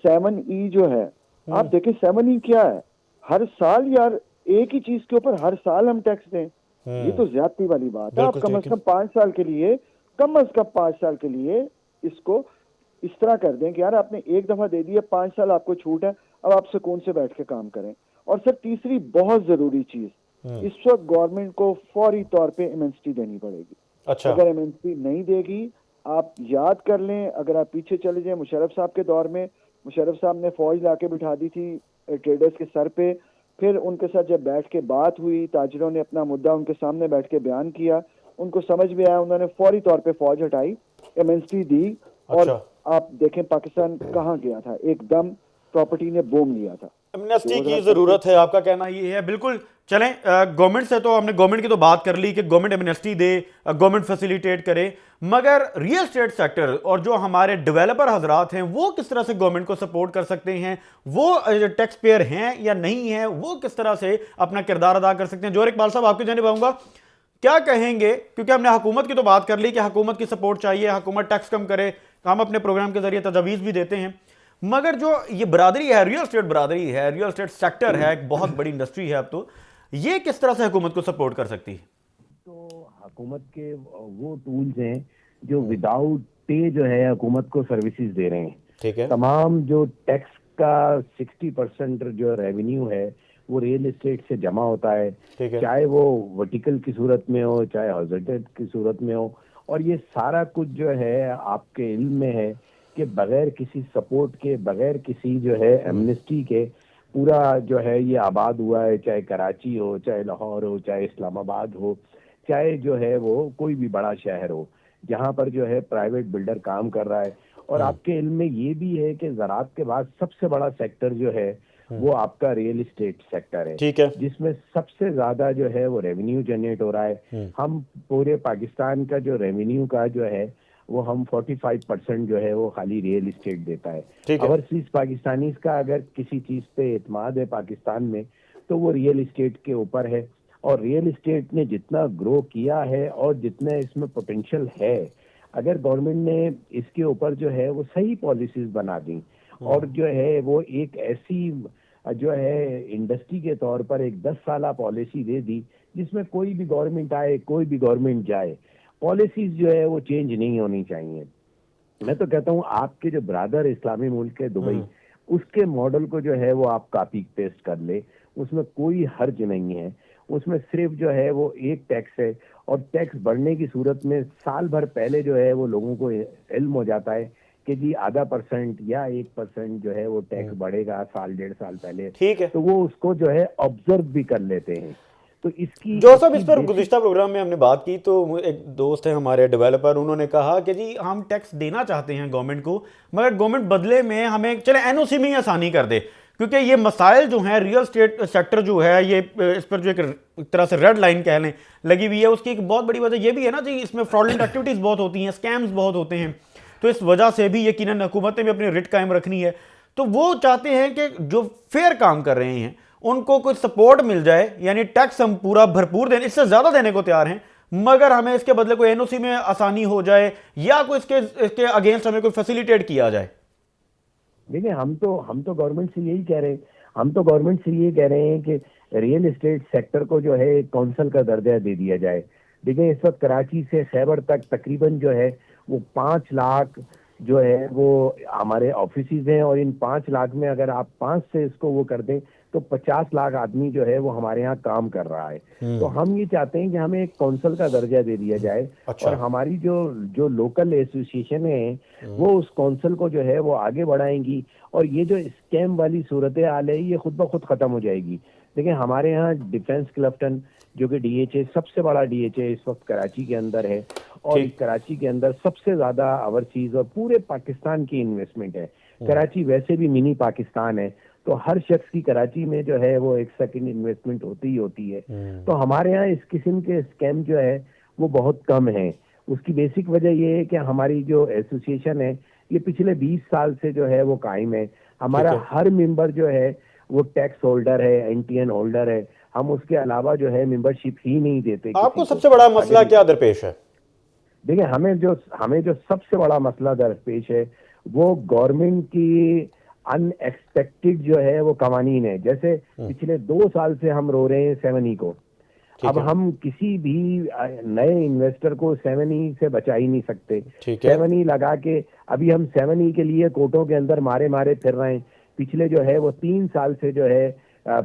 7E जो है, आप देखें 7E क्या है, हर साल यार एक ही चीज़ के ऊपर हर साल हम टैक्स दें, ये तो ज्यादती वाली बात है। आप कम से कम 5 साल के लिए, कम से कम 5 साल के लिए इसको इस तरह कर दें कि यार आपने एक दफ़ा दे दिया, 5 साल आपको छूट है, अब आप सुकून से बैठ के काम करें। और सर तीसरी बहुत जरूरी चीज, इस वक्त गवर्नमेंट को फौरी तौर पे एमएनएसटी देनी पड़ेगी। अच्छा। अगर एमएनएसटी नहीं देगी, आप याद कर लें, अगर आप पीछे चले जाएं मुशर्रफ साहब के दौर में, मुशर्रफ साहब ने फौज लाके बिठा दी थी ट्रेडर्स के सर पे, फिर उनके साथ जब बैठ के बात हुई, ताजिरों ने अपना मुद्दा उनके सामने बैठ के बयान किया, उनको समझ में आया, उन्होंने फौरी तौर पे फौज हटाई, एमएनएसटी दी। और आप देखें पाकिस्तान कहाँ गया था, एकदम प्रॉपर्टी ने बोम लिया था। एमनेस्टी की जरूरत है, आपका कहना ये है। बिल्कुल, चलें गवर्नमेंट से तो हमने गवर्नमेंट की तो बात कर ली कि गवर्नमेंट एमनेस्टी दे, गवर्नमेंट फैसिलिटेट करे, मगर रियल एस्टेट सेक्टर और जो हमारे डेवलपर हजरात हैं वो किस तरह से गवर्नमेंट को सपोर्ट कर सकते हैं, वो टैक्स पेयर हैं या नहीं है, वो किस तरह से अपना किरदार अदा कर सकते हैं। जोहर इकबाल साहब, आपकी जानिब आऊंगा, क्या कहेंगे, क्योंकि हमने हुकूमत की तो बात कर ली कि हुकूमत की सपोर्ट चाहिए, हुकूमत टैक्स कम करे, हम अपने प्रोग्राम के जरिए तजावीज़ भी देते हैं, मगर जो ये बरादरी है, रियल एस्टेट बरादरी है, रियल एस्टेट सेक्टर है, एक बहुत बड़ी इंडस्ट्री है अब तो, ये किस तरह से हुकूमत को सपोर्ट कर सकती है? तो हुकूमत के वो टूल्स हैं जो विदाउट पे जो है हुकूमत को सर्विसेज दे रहे हैं। ठीक है। तमाम जो टैक्स का 60% जो रेवेन्यू है वो रियल एस्टेट से जमा होता है, चाहे वो वर्टिकल की सूरत में हो, चाहे हॉरिजॉन्टल की सूरत में हो, और ये सारा कुछ जो है आपके इल्म में है कि बगैर किसी सपोर्ट के, बगैर किसी जो है एमनेस्टी के पूरा जो है ये आबाद हुआ है, चाहे कराची हो, चाहे लाहौर हो, चाहे इस्लामाबाद हो, चाहे जो है वो कोई भी बड़ा शहर हो जहाँ पर जो है प्राइवेट बिल्डर काम कर रहा है। और आपके इल्म में ये भी है कि ज़राअत के बाद सबसे बड़ा सेक्टर जो है वो आपका रियल एस्टेट सेक्टर है, ठीक है, जिसमें सबसे ज्यादा जो है वो रेवेन्यू जनरेट हो रहा है। हम पूरे पाकिस्तान का जो रेवेन्यू का जो है वो हम 45% जो है वो खाली रियल एस्टेट देता है। ओवरसीज पाकिस्तानीज का अगर किसी चीज पे एतमाद है पाकिस्तान में तो वो रियल एस्टेट के ऊपर है, और रियल एस्टेट ने जितना ग्रो किया है और जितना इसमें पोटेंशियल है, अगर गवर्नमेंट ने इसके ऊपर जो है वो सही पॉलिसीज बना दी और जो है वो एक ऐसी जो है इंडस्ट्री के तौर पर एक 10 साला पॉलिसी दे दी जिसमें कोई भी गवर्नमेंट आए, कोई भी गवर्नमेंट जाए, पॉलिसीज जो है वो चेंज नहीं होनी चाहिए। मैं तो कहता हूँ आपके जो ब्रादर इस्लामी मुल्क है दुबई, उसके मॉडल को जो है वो आप कॉपी पेस्ट कर ले, उसमें कोई हर्ज नहीं है। उसमें सिर्फ जो है वो एक टैक्स है, और टैक्स बढ़ने की सूरत में साल भर पहले जो है वो लोगों को इल्म हो जाता है कि जी आधा % या 1% जो है वो टैक्स बढ़ेगा साल 1.5 साल पहले, ठीक है, तो वो उसको जो है ऑब्जर्व भी कर लेते हैं। तो इसकी जो सब इस पर गुज़िश्ता प्रोग्राम में हमने बात की, तो एक दोस्त है हमारे डेवलपर, उन्होंने कहा कि जी हम टैक्स देना चाहते हैं गवर्नमेंट को, मगर गवर्नमेंट बदले में हमें चले एनओसी में ही आसानी कर दे, क्योंकि ये मसाइल जो हैं रियल एस्टेट सेक्टर जो है ये इस पर जो एक तरह से रेड लाइन कह लें लगी हुई है। उसकी एक बहुत बड़ी वजह ये भी है ना जी, इसमें फ्रॉडलेंट एक्टिविटीज़ बहुत होती हैं, स्कैम्स बहुत होते हैं, तो इस वजह से भी यकीनन हुकूमतें भी अपनी रिट कायम रखनी है। तो वो चाहते हैं कि जो फेयर काम कर रहे हैं उनको कुछ सपोर्ट मिल जाए, यानी टैक्स हम पूरा भरपूर देने, इससे ज़्यादा देने को तैयार हैं, मगर हमें इसके बदले कोई एनओसी में आसानी हो जाए या कोई इसके अगेंस्ट हमें कोई फैसिलिटेट किया जाए। देखिए हम तो गवर्नमेंट से यही कह रहे हैं, हम तो गवर्नमेंट से ये कह रहे हैं कि रियल एस्टेट सेक्टर को जो है काउंसिल का दर्जा दे दिया जाए। देखिए इस वक्त कराची से खैबर तक तकरीबन जो है वो 5 लाख जो है वो हमारे ऑफिसेज हैं, और इन 5 लाख में अगर आप 5 से इसको वो कर दें तो 50 लाख आदमी जो है वो हमारे यहाँ काम कर रहा है। तो हम ये चाहते हैं कि हमें एक काउंसिल का दर्जा दे दिया जाए। अच्छा। और हमारी जो लोकल एसोसिएशन है वो उस काउंसिल को जो है वो आगे बढ़ाएंगी, और ये जो स्कैम वाली सूरत हाल है ये खुद ब खुद खत्म हो जाएगी। देखिए हमारे यहाँ डिफेंस क्लिफ्टन जो कि DHA सबसे बड़ा DHA इस वक्त कराची के अंदर है, और कराची के अंदर सबसे ज्यादा ओवरसीज और पूरे पाकिस्तान की इन्वेस्टमेंट है। कराची वैसे भी मिनी पाकिस्तान है, तो हर शख्स की कराची में जो है वो एक सेकंड इन्वेस्टमेंट होती ही होती है। तो हमारे यहाँ इस किस्म के स्कैम जो है वो बहुत कम है। उसकी बेसिक वजह ये है कि हमारी जो एसोसिएशन है ये पिछले 20 साल से जो है वो कायम है। हमारा हर मेंबर जो है वो टैक्स होल्डर है, NTN होल्डर है। हम उसके अलावा जो है मेंबरशिप ही नहीं देते। आपको सबसे बड़ा मसला क्या दरपेश है? देखिए हमें जो सबसे बड़ा मसला दरपेश है वो गवर्नमेंट की अनएक्सपेक्टेड जो है वो कवानीन है। जैसे पिछले 2 साल से हम रो रहे हैं 7E को, अब हम किसी भी नए इन्वेस्टर को 7E से बचा ही नहीं सकते। 7E लगा के अभी हम 7E के लिए कोर्टों के अंदर मारे फिर रहे हैं। पिछले जो है वो 3 साल से जो है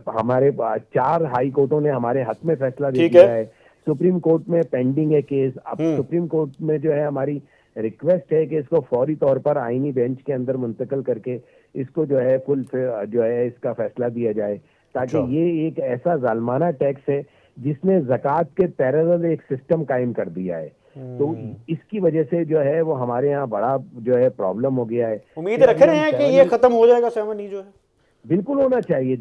हमारे 4 हाई कोर्टों ने हमारे हक में फैसला दे दिया है, सुप्रीम कोर्ट में पेंडिंग है केस। अब सुप्रीम कोर्ट में जो है हमारी रिक्वेस्ट है कि इसको फौरी तौर पर आईनी बेंच के अंदर मुंतकिल करके इसको जो है फुल जो है इसका फैसला दिया जाए, ताकि ये एक ऐसा जालमाना टैक्स है जिसने ज़कात के पैरेलल एक सिस्टम कायम कर दिया है। तो इसकी वजह से जो है वो हमारे यहाँ बड़ा जो है प्रॉब्लम हो गया है। उम्मीद रख रहे हैं कि ये खत्म हो जाएगा 7E जो है? बिल्कुल होना चाहिए।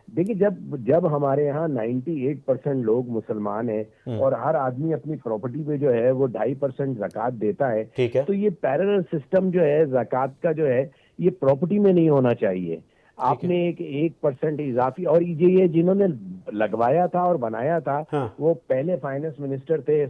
देखिए जब हमारे यहाँ 98% लोग मुसलमान हैं और हर आदमी अपनी प्रॉपर्टी पे जो है वो 2.5% ज़कात देता है, तो ये पैरेलल सिस्टम जो है ज़कात का जो है ये प्रॉपर्टी में नहीं होना चाहिए। आपने 1% इजाफी, और ये जिन्होंने लगवाया था और बनाया था वो पहले फाइनेंस मिनिस्टर थे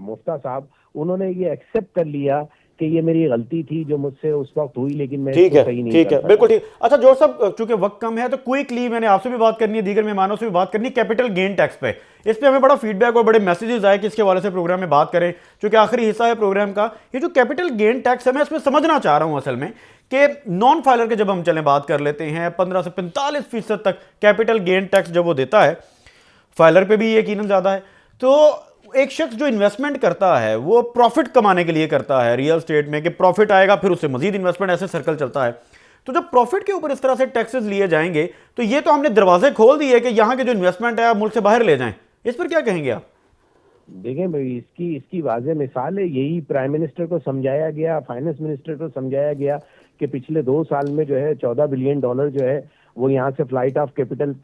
मुफ्ता साहब, उन्होंने ये एक्सेप्ट कर लिया कि ये मेरी गलती थी जो मुझसे उस वक्त हुई, लेकिन मैं इसको सही नहीं कर पाया। बिल्कुल ठीक। अच्छा जोर साहब, चूंकि वक्त कम है तो क्विकली मैंने आपसे भी बात करनी है, दीगर मेहमानों से भी बात करनी है कैपिटल गेन टैक्स पे। इस पे हमें बड़ा फीडबैक और बड़े मैसेजेस आए कि इसके हवाले से प्रोग्राम में बात करें, क्योंकि आखिरी हिस्सा है प्रोग्राम का। ये जो कैपिटल गेन टैक्स है मैं इसमें समझना चाह रहा हूं असल में कि नॉन फाइलर के जब हम चलें बात कर लेते हैं 15 से 45% तक कैपिटल गेन टैक्स जब वो देता है, फाइलर पे भी यकीनन ज्यादा है। तो एक शख्स जो इन्वेस्टमेंट करता है वो प्रॉफिट कमाने के लिए करता है रियल स्टेट में, कि प्रॉफिट आएगा फिर उससे मजीद इन्वेस्टमेंट, ऐसे सर्कल चलता है। तो जब प्रॉफिट के ऊपर इस तरह से टैक्सेस लिए जाएंगे तो ये तो हमने दरवाजे खोल दिए कि यहां के जो इन्वेस्टमेंट है आप मुल्क से बाहर ले जाएं। इस पर क्या कहेंगे आप? देखें भाई, इसकी वाज़ेह मिसाल है, यही प्राइम मिनिस्टर को समझाया गया, फाइनेंस मिनिस्टर को समझाया गया कि पिछले 2 साल में जो है $14 बिलियन जो है वो यहाँ से फ्लाइट ऑफ कैपिटल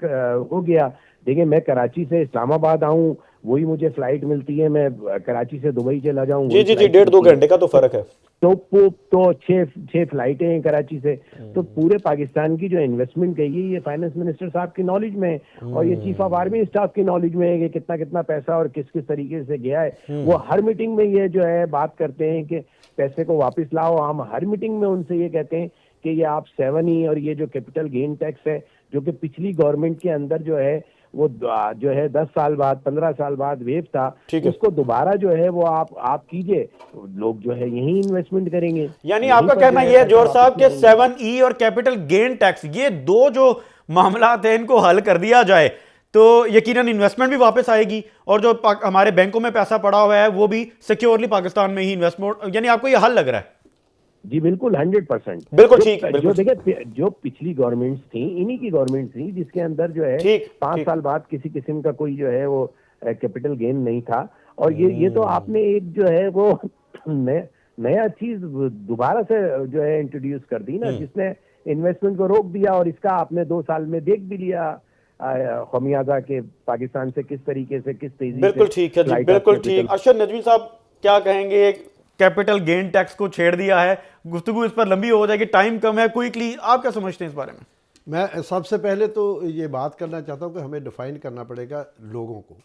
हो गया। देखिए मैं कराची से इस्लामाबाद आऊँ, वही मुझे फ्लाइट मिलती है, मैं कराची से दुबई चला जाऊँ जी 1.5-2 घंटे का तो फर्क है। तो 6 फ्लाइटें हैं कराची से। तो पूरे पाकिस्तान की जो इन्वेस्टमेंट गई है ये फाइनेंस मिनिस्टर साहब की नॉलेज में है और ये चीफ ऑफ आर्मी स्टाफ की नॉलेज में है कि कितना कितना पैसा और किस किस तरीके से गया है। वो हर मीटिंग में ये जो है बात करते हैं कि पैसे को वापस लाओ। हम हर मीटिंग में उनसे ये कहते हैं कि ये आप 7E और ये जो कैपिटल गेन टैक्स है जो कि पिछली गवर्नमेंट के अंदर जो है वो जो है 10 साल बाद 15 साल बाद वेव था, उसको दोबारा जो है वो आप कीजिए, लोग जो है यही इन्वेस्टमेंट करेंगे। यानी आपका कहना यह है जोर साहब के 7E और कैपिटल गेन टैक्स ये दो जो मामला थे इनको हल कर दिया जाए तो यकीनन इन्वेस्टमेंट भी वापस आएगी और जो हमारे बैंकों में पैसा पड़ा हुआ है वो भी सिक्योरली पाकिस्तान में ही इन्वेस्टमेंट, यानी आपको ये हल लग रहा है? जी बिल्कुल 100%। बिल्कुल ठीक है। जो देखिए जो पिछली गवर्नमेंट्स थी इन्हीं की गवर्नमेंट थी जिसके अंदर जो है 5 साल बाद किसी किस्म का कोई जो है वो कैपिटल गेन नहीं था। और ये तो आपने एक जो है वो नया चीज दोबारा से जो है इंट्रोड्यूस कर दी ना, जिसने इन्वेस्टमेंट को रोक दिया और इसका आपने 2 साल में देख भी लिया खमियाजा के पाकिस्तान से किस तरीके से किस तेजी। बिल्कुल ठीक है जी, बिल्कुल ठीक। अरशद नजवी साहब क्या कहेंगे? कैपिटल गेन टैक्स को छेड़ दिया है, गुफ्तगू इस पर लंबी हो जाएगी, टाइम कम है, क्विकली आप क्या समझते हैं इस बारे में? मैं सबसे पहले तो ये बात करना चाहता हूँ कि हमें डिफाइन करना पड़ेगा लोगों को।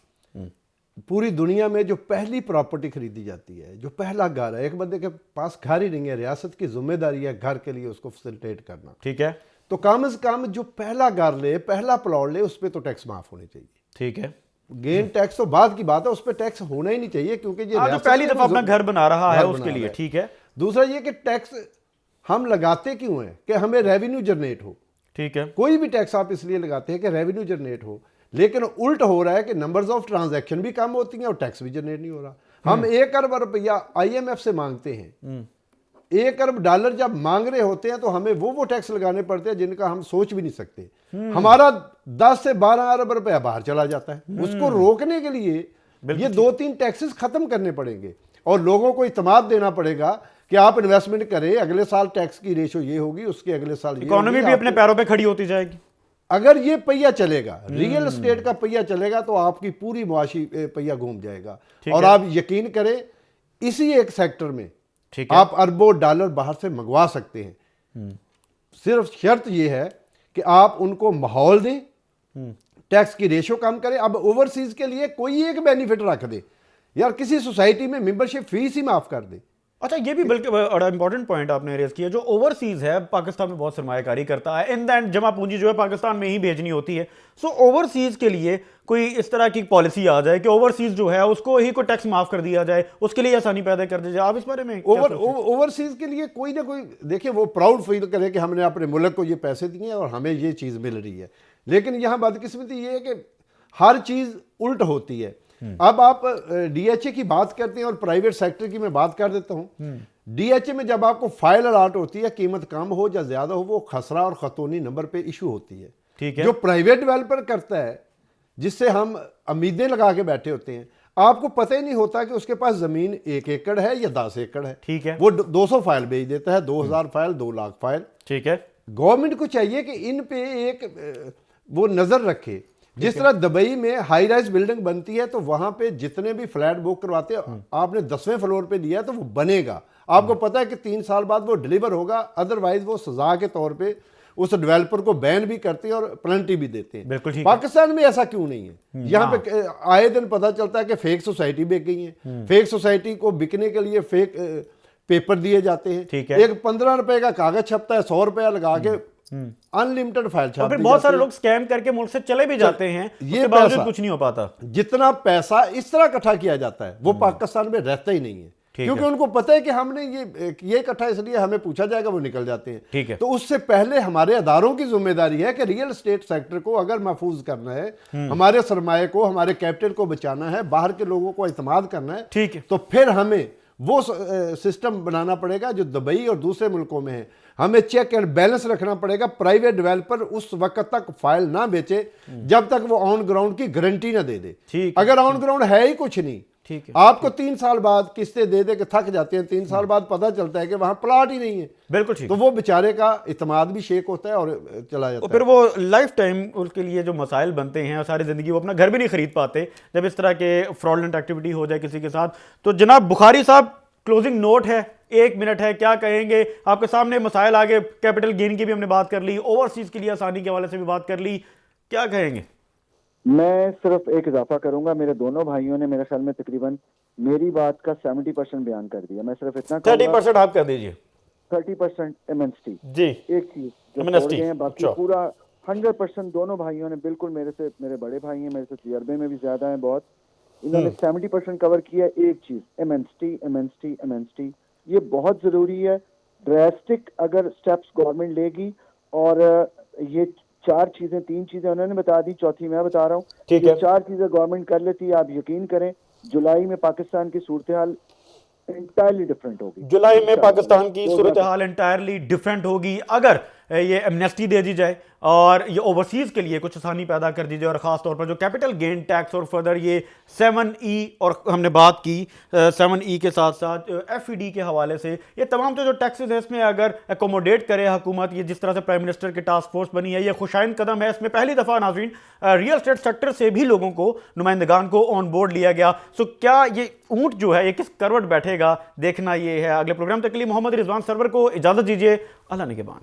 पूरी दुनिया में जो पहली प्रॉपर्टी खरीदी जाती है, जो पहला घर है, एक बंदे के पास घर ही नहीं है, रियासत की जिम्मेदारी है घर के लिए उसको फैसिलिटेट करना, ठीक है? तो कम से कम जो पहला घर ले, पहला प्लॉट ले, उस पर तो टैक्स माफ होनी चाहिए, ठीक है? गेन टैक्स तो बाद की बात है, उस पर टैक्स होना ही नहीं चाहिए क्योंकि ये जो पहली दफा अपना घर बना रहा है उसके लिए, ठीक है? दूसरा ये कि टैक्स हम लगाते क्यों हैं कि हमें रेवेन्यू जनरेट हो, ठीक है? कोई भी टैक्स आप इसलिए लगाते हैं कि रेवेन्यू जनरेट हो, लेकिन उल्ट हो रहा है कि नंबर्स ऑफ ट्रांजैक्शन भी कम होती हैं और टैक्स भी जनरेट नहीं हो रहा। हम 1 अरब रुपया IMF से मांगते हैं, $1 अरब जब मांग रहे होते हैं तो हमें वो टैक्स लगाने पड़ते हैं जिनका हम सोच भी नहीं सकते। हमारा 10 से 12 अरब रुपया बाहर चला जाता है। उसको रोकने के लिए ये 2-3 टैक्सेस खत्म करने पड़ेंगे और लोगों को इत्मीनान देना पड़ेगा कि आप इन्वेस्टमेंट करें, अगले साल टैक्स की रेशो ये होगी, उसके अगले साल इकोनॉमी भी अपने पैरों पे खड़ी होती जाएगी। अगर ये पहिया चलेगा, रियल एस्टेट का पहिया चलेगा तो आपकी पूरी मुआशी पहिया घूम जाएगा। और आप यकीन करें इसी एक सेक्टर में आप अरबों डॉलर बाहर से मंगवा सकते हैं। सिर्फ शर्त यह है कि आप उनको माहौल दें, टैक्स की रेशो कम करें। अब ओवरसीज के लिए कोई एक बेनिफिट रख दे यार, किसी सोसाइटी में मेंबरशिप फीस ही माफ कर दे। अच्छा ये भी बल्कि बड़ा इंपॉर्टेंट पॉइंट आपने रेज किया, जो ओवरसीज है पाकिस्तान में बहुत सरमायाकारी करता है, इन द एंड जमा पूंजी जो है पाकिस्तान में ही भेजनी होती है। सो ओवरसीज के लिए कोई इस तरह की पॉलिसी आ जाए कि ओवरसीज जो है उसको ही कोई टैक्स माफ कर दिया जाए, उसके लिए आसानी पैदा कर दी जाए, आप इस बारे में ओवरसीज के लिए कोई ना कोई देखिए वो प्राउड फील करे कि हमने अपने मुल्क को ये पैसे दिए और हमें ये चीज़ मिल रही है। लेकिन यहाँ बदकिस्मती ये है कि हर चीज उल्ट होती है। अब आप डीएचए की बात करते हैं और प्राइवेट सेक्टर की मैं बात कर देता हूं। डीएचए में जब आपको फाइल अलॉट होती है, कीमत कम हो या ज्यादा हो, वो खसरा और खतौनी नंबर पे इशू होती है। ठीक है। जो प्राइवेट डेवलपर करता है, जिससे हम उम्मीदें लगा के बैठे होते हैं, आपको पता ही नहीं होता कि उसके पास जमीन 1 एकड़ है या 10 एकड़ है। ठीक है। वो 200 फाइल भेज देता है, 2000 फाइल, 2 लाख फाइल। ठीक है। गवर्नमेंट को चाहिए कि इन पे एक वो नजर रखे। जिस तरह दुबई में हाई राइज बिल्डिंग बनती है तो वहां पे जितने भी फ्लैट बुक करवाते हैं, आपने 10वें फ्लोर पे लिया है तो वो बनेगा, आपको पता है कि 3 साल बाद वो डिलीवर होगा। अदरवाइज वो सजा के तौर पे उस डेवलपर को बैन भी करते हैं और पेनल्टी भी देते हैं। बिल्कुल ठीक। पाकिस्तान में ऐसा क्यों नहीं है? यहाँ पे आए दिन पता चलता है कि फेक सोसाइटी बिक गई है। फेक सोसाइटी को बिकने के लिए फेक पेपर दिए जाते हैं। ठीक है। एक 15 रुपए का कागज छपता है, 100 रुपया लगा के अनलिमिटेड फाइल छाप फिर बहुत सारे लोग स्कैम करके मुल्क से चले भी जाते हैं, ये बावजूद कुछ नहीं हो पाता। जितना पैसा इस तरह इकट्ठा किया जाता है वो पाकिस्तान में रहता ही नहीं है, क्योंकि उनको पता है कि हमने ये इकट्ठा इसलिए हमें पूछा जाएगा, वो निकल जाते हैं। ठीक है। तो उससे पहले हमारे अदारों की जिम्मेदारी है कि रियल एस्टेट सेक्टर को अगर महफूज करना है, हमारे सरमाए को, हमारे कैपिटल को बचाना है, बाहर के लोगों को इत्मीनान करना है, ठीक है, तो फिर हमें वो सिस्टम बनाना पड़ेगा जो दुबई और दूसरे मुल्कों में है। हमें चेक एंड बैलेंस रखना पड़ेगा। प्राइवेट डेवलपर उस वक्त तक फाइल ना बेचे जब तक वो ऑन ग्राउंड की गारंटी ना दे दे। अगर ऑन ग्राउंड है ही कुछ नहीं, ठीक है, आपको 3 साल बाद किस्तें दे दे के थक जाते हैं, 3 साल बाद पता चलता है कि वहां प्लाट ही नहीं है। बिल्कुल ठीक। तो वो बेचारे का इत्मीनान भी शेक होता है और चला जाता है। फिर वो लाइफ टाइम उसके लिए जो मसाइल बनते हैं और सारी जिंदगी वो अपना घर भी नहीं खरीद पाते जब इस तरह के फ्रॉडलेंट एक्टिविटी हो जाए किसी के साथ। तो जनाब बुखारी साहब, क्लोजिंग नोट है, 1 मिनट है, क्या कहेंगे? आपके सामने मसाइल आगे, कैपिटल गेन की भी हमने बात कर ली, ओवरसीज के लिए आसानी के हवाले से भी बात कर ली, क्या कहेंगे? मैं सिर्फ एक इजाफा करूंगा, मेरे दोनों भाइयों ने मेरे ख्याल में तकरीबन मेरी बात का 70% बयान कर दिया। मैं सिर्फ इतना 30% आप कर दीजिए। 30% एमएनएसटी जी, एक चीज जो छोड़ गए हैं, बाकी पूरा 100% दोनों भाइयों ने बिल्कुल मेरे बड़े भाई हैं, मेरे से तजर्बे में भी ज्यादा है बहुत, इन्होंने 70% कवर किया। एक चीज एमएनएसटी ये बहुत जरूरी है। ड्रास्टिक अगर स्टेप्स गवर्नमेंट लेगी और ये 3 चीजें उन्होंने बता दी, चौथी मैं बता रहा हूँ। ये 4 चीजें गवर्नमेंट कर लेती है, आप यकीन करें जुलाई में पाकिस्तान की सूरत हाल इंटायरली डिफरेंट होगी। जुलाई में पाकिस्तान की सूरत हाल इंटायरली डिफरेंट होगी अगर ये एमनेस्टी दे दी जाए और ये ओवरसीज के लिए कुछ आसानी पैदा कर दी जाए, और खास तौर पर जो कैपिटल गेन टैक्स और फर्दर ये 7E और हमने बात की 7E के साथ साथ FED के हवाले से ये तमाम जो टैक्सेस है इसमें अगर एकोमोडेट करे हुकूमत, ये जिस तरह से प्राइम मिनिस्टर की टास्क फोर्स बनी है, ये खुशाइन कदम है। इसमें पहली दफा नाज़रीन रियल एस्टेट सेक्टर से भी लोगों को, नुमाइंदगान को ऑन बोर्ड लिया गया। सो क्या ये ऊंट जो है ये किस करवट बैठेगा, देखना ये है। अगले प्रोग्राम तक के लिए मोहम्मद रिजवान सरवर को इजाजत दीजिए। अल्लाह निगहबान।